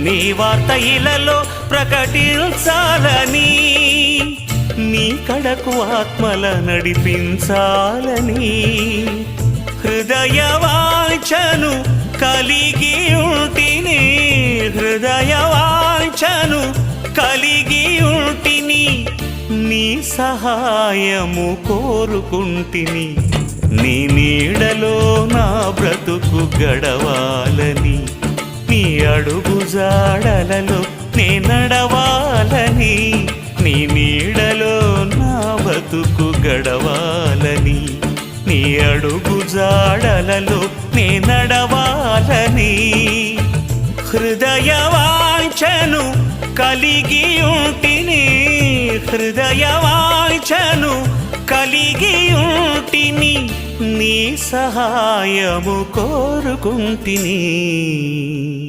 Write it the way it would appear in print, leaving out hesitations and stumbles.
నీ వార్త ఇలలో ప్రకటించాలని, నీ కడకు ఆత్మల నడిపించాలని, హృదయ వాంఛను కలిగి ఉంటిని, హృదయ వాంఛను కలిగి ఉంటిని, నీ సహాయము కోరుకుంటిని, నీ నీడలో నా బ్రతుకు గడవాలని, నీ అడుగు జాడలలో నే నడవాలని, నీ నీడలో నా బ్రతుకు గడవాలని, నీ అడుగు జాడలలో నే నడవాలని, హృదయ వాంఛను కలిగి ఉంటిని, హృదయ వాంఛను కలిగి ఉంటిని, నీ సహాయము కోరుకుంటిని.